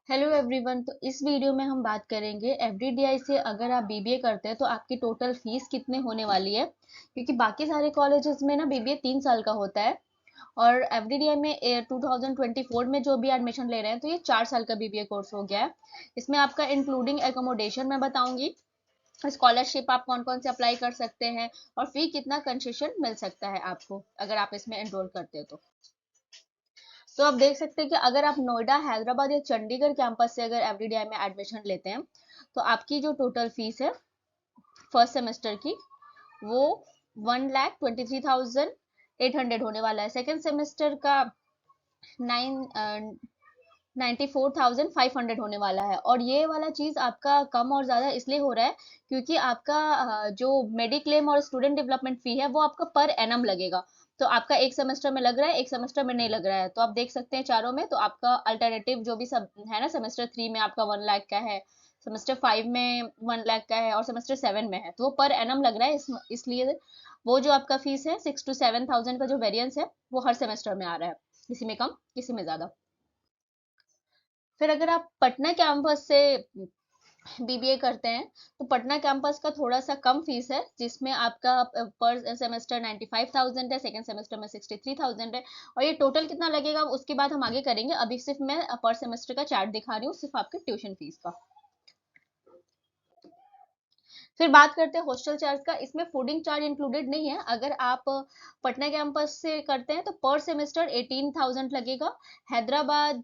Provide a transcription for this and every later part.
Hello everyone. तो इस video में हम बात करेंगे एफडीडीआई से अगर आप बीबीए करते हैं तो आपकी टोटल फीस कितने होने वाली है, क्योंकि बाकी सारे कॉलेजेस में ना बीबीए 3 साल का होता है और एफडीडीआई में 2024 में जो भी एडमिशन ले रहे हैं तो ये 4 साल का बीबीए कोर्स हो गया है। इसमें आपका इंक्लूडिंग एकोमोडेशन मैं बताऊंगी, स्कॉलरशिप आप कौन कौन से अप्लाई कर सकते हैं और फी कितना कंसेशन मिल सकता है आपको अगर आप इसमें एनरोल करते हो तो आप देख सकते हैं कि अगर आप नोएडा, हैदराबाद या चंडीगढ़ कैंपस से अगर एफडीडीआई में एडमिशन लेते हैं तो आपकी जो टोटल फीस है फर्स्ट सेमेस्टर की वो 1,23,800 होने वाला है। सेकेंड सेमेस्टर का 94,500 होने वाला है। और ये वाला चीज आपका कम और ज्यादा इसलिए हो रहा है क्योंकि आपका जो मेडिक्लेम और स्टूडेंट डेवलपमेंट फी है वो आपका पर एनम लगेगा। तो आपका एक सेमेस्टर में लग रहा है, एक सेमेस्टर में नहीं लग रहा है। तो आप देख सकते हैं चारों में, तो आपका अल्टरनेटिव जो भी सब है ना, सेमेस्टर 3 में आपका 1 लाख का है, सेमेस्टर 5 में 1 लाख का है और सेमेस्टर 7 में है, तो वो पर एनम लग रहा है। इसलिए वो जो आपका फीस है 6 to 7 thousand का जो वेरियंस है वो हर सेमेस्टर में आ रहा है, किसी में कम किसी में ज्यादा। फिर अगर आप पटना कैंपस से बीबीए करते हैं तो पटना कैंपस का थोड़ा सा कम फीस है, जिसमें आपका पर सेमेस्टर 95,000 है, सेकेंड सेमेस्टर में 63,000 है। और ये टोटल कितना लगेगा उसके बाद हम आगे करेंगे, अभी सिर्फ मैं पर सेमेस्टर का चार्ट दिखा रही हूँ, सिर्फ आपके ट्यूशन फीस का। फिर बात करते हैं हॉस्टल चार्ज का। इसमें फूडिंग चार्ज इंक्लूडेड नहीं है। अगर आप पटना कैंपस से करते हैं तो पर सेमेस्टर 18,000 लगेगा। हैदराबाद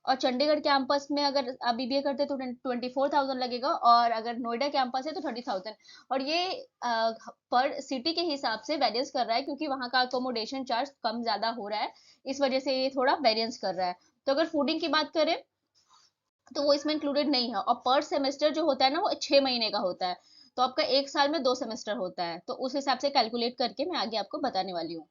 और चंडीगढ़ कैंपस में अगर आप बीबीए करते हैं तो 24,000 लगेगा, और अगर नोएडा कैंपस है तो 30,000। और ये पर सिटी के हिसाब से वेरियंस कर रहा है क्योंकि वहाँ का अकोमोडेशन चार्ज कम ज्यादा हो रहा है, इस वजह से ये थोड़ा वेरियंस कर रहा है। तो अगर फूडिंग की बात करें तो वो इसमें इंक्लूडेड नहीं है। और पर सेमेस्टर जो होता है ना वो 6 महीने का होता है, तो आपका एक साल में 2 सेमेस्टर होता है, तो उस हिसाब से कैलकुलेट करके मैं आगे आपको बताने वाली हूँ।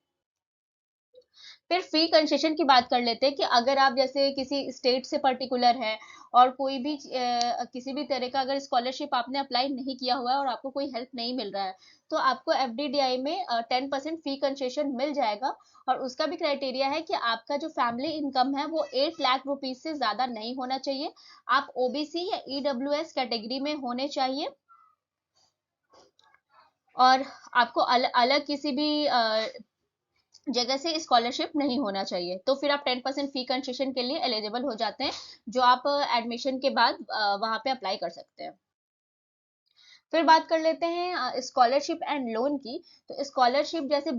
फिर फी कंसेशन की बात कर लेते हैं कि अगर आप जैसे किसी स्टेट से पर्टिकुलर है और कोई भी किसी भी तरह का अगर स्कॉलरशिप आपने अप्लाई नहीं किया हुआ है और आपको कोई हेल्प नहीं मिल रहा है तो आपको एफडीडीआई में 10% फी कंसेशन मिल जाएगा। और उसका भी क्राइटेरिया है कि आपका जो फैमिली इनकम है वो 8 लाख रुपीज से ज्यादा नहीं होना चाहिए, आप ओबीसी या ईडब्ल्यूएस कैटेगरी में होने चाहिए, और आपको अलग किसी भी जगह से स्कॉलरशिप नहीं होना चाहिए। तो फिर आप 10% फी कंसेशन के लिए एलिजिबल हो जाते हैं, जो आप एडमिशन के बाद वहां पे अप्लाई कर सकते हैं। फिर बात कर लेते हैं स्कॉलरशिप एंड लोन की। तो स्कॉलरशिप जैसे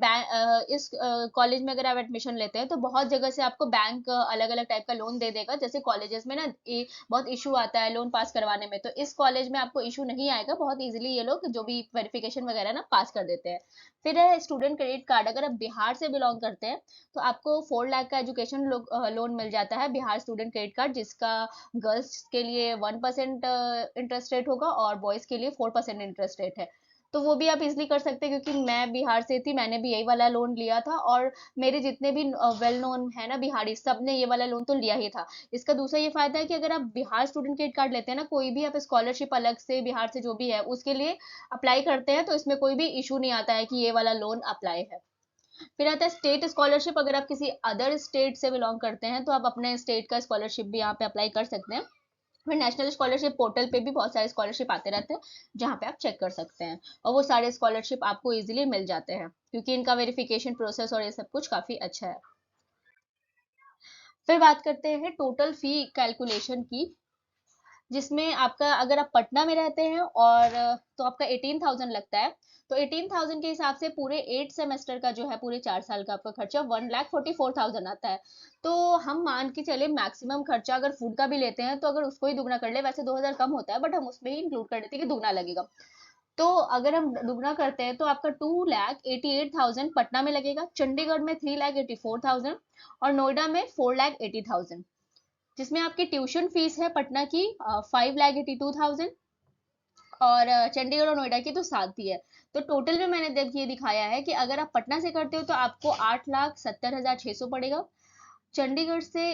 इस कॉलेज में अगर आप एडमिशन लेते हैं तो बहुत जगह से आपको बैंक अलग अलग टाइप का लोन दे देगा। जैसे कॉलेजेस में ना बहुत इशू आता है लोन पास करवाने में, तो इस कॉलेज में आपको इशू नहीं आएगा, बहुत इजीली ये लोग जो भी वेरिफिकेशन वगैरह ना पास कर देते हैं। फिर है स्टूडेंट क्रेडिट कार्ड। अगर आप बिहार से बिलोंग करते हैं तो आपको 4 लाख का एजुकेशन लोन मिल जाता है, बिहार स्टूडेंट क्रेडिट कार्ड, जिसका गर्ल्स के लिए 1% इंटरेस्ट रेट होगा और बॉयज के लिए 4% इंटरेस्ट रेट है। तो वो भी आप इजिली कर सकते हैं, क्योंकि मैं बिहार से थी, मैंने भी यही वाला लोन लिया था, और मेरे जितने भी वेल नोन है ना बिहारी, सब ने ये वाला लोन तो लिया ही था। इसका दूसरा ये फायदा है कि अगर आप बिहार स्टूडेंट क्रेडिट कार्ड लेते हैं ना, कोई भी आप स्कॉलरशिप अलग से बिहार से जो भी है उसके लिए अप्लाई करते हैं तो इसमें कोई भी इशू नहीं आता है कि ये वाला लोन अप्लाई है। फिर आता है स्टेट स्कॉलरशिप। अगर आप किसी अदर स्टेट से बिलोंग करते हैं तो आप अपने स्टेट का स्कॉलरशिप भी यहाँ पे अप्लाई कर सकते हैं। फिर नेशनल स्कॉलरशिप पोर्टल पे भी बहुत सारे स्कॉलरशिप आते रहते हैं, जहाँ पे आप चेक कर सकते हैं, और वो सारे स्कॉलरशिप आपको इजीली मिल जाते हैं क्योंकि इनका वेरिफिकेशन प्रोसेस और ये सब कुछ काफी अच्छा है। फिर बात करते हैं टोटल फी कैलकुलेशन की, जिसमें आपका अगर आप पटना में रहते हैं और तो आपका 18,000 लगता है। तो 18,000 के हिसाब से पूरे 8 सेमेस्टर का जो है, पूरे 4 साल का आपका खर्चा 1,44,000 आता है। तो हम मान के चले मैक्सिमम खर्चा अगर फूड का भी लेते हैं तो अगर उसको ही दुगना कर ले, वैसे 2,000 कम होता है बट हम उसमें ही इंक्लूड कर देते हैं कि दुगना लगेगा। तो अगर हम दुगना करते हैं तो आपका 2,88,000 पटना में लगेगा, चंडीगढ़ में 3,84,000 और नोएडा में 4,80,000, जिसमें आपकी ट्यूशन फीस है पटना की 5,82,000 और चंडीगढ़ और नोएडा की तो साथ ही है। तो टोटल में मैंने देखिए दिखाया है कि अगर आप पटना से करते हो तो आपको 8,70,600 पड़ेगा, चंडीगढ़ से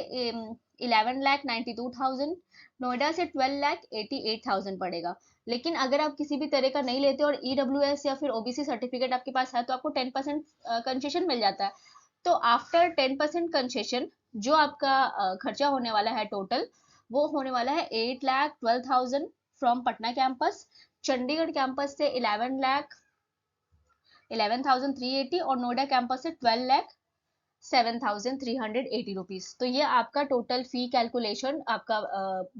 11,92,000, नोएडा से 12,88,000 पड़ेगा। लेकिन अगर आप किसी भी तरह का नहीं लेते और ईडब्ल्यूएस या फिर ओबीसी सर्टिफिकेट आपके पास है तो आपको 10% कंसेशन मिल जाता है। तो आफ्टर 10% कंसेशन जो आपका खर्चा होने वाला है टोटल वो होने वाला है 8,12,000 from Patna campus. Chandigarh campus से 11,380 और नोएडा कैंपस से 12,07,380 रुपीज। तो ये आपका टोटल फी कैलकुलेशन, आपका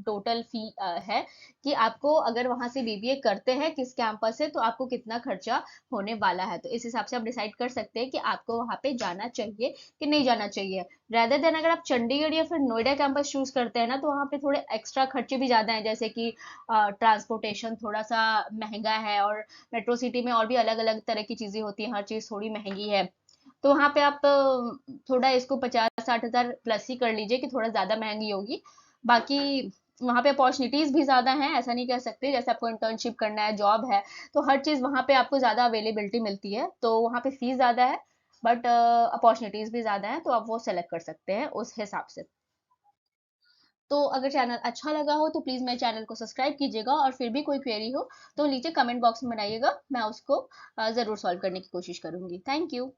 टोटल फी है कि आपको अगर वहां से बीबीए करते हैं किस कैंपस से, तो आपको कितना खर्चा होने वाला है। तो इस हिसाब से आप डिसाइड कर सकते हैं कि आपको वहां पे जाना चाहिए कि नहीं जाना चाहिए। रेदर देन अगर आप चंडीगढ़ या फिर नोएडा कैंपस चूज करते हैं ना, तो वहाँ पे थोड़े एक्स्ट्रा खर्चे भी ज्यादा हैं, जैसे कि ट्रांसपोर्टेशन थोड़ा सा महंगा है, और मेट्रो सिटी में और भी अलग अलग तरह की चीजें होती हैं, हर चीज थोड़ी महंगी है। तो वहां पे आप थोड़ा इसको 50-60 हजार प्लस ही कर लीजिए कि थोड़ा ज्यादा महंगी होगी। बाकी वहां पे अपॉर्चुनिटीज भी ज्यादा हैं, ऐसा नहीं कह सकते। जैसे आपको इंटर्नशिप करना है, जॉब है, तो हर चीज वहां पे आपको ज्यादा अवेलेबिलिटी मिलती है, तो वहां पे फीस ज्यादा है, बट अपॉर्चुनिटीज भी ज्यादा है, तो आप वो सेलेक्ट कर सकते हैं उस हिसाब से। तो अगर चैनल अच्छा लगा हो तो प्लीज मेरे चैनल को सब्सक्राइब कीजिएगा, और फिर भी कोई क्वेरी हो तो नीचे कमेंट बॉक्स में बनाइएगा, मैं उसको जरूर सॉल्व करने की कोशिश करूंगी। Thank you.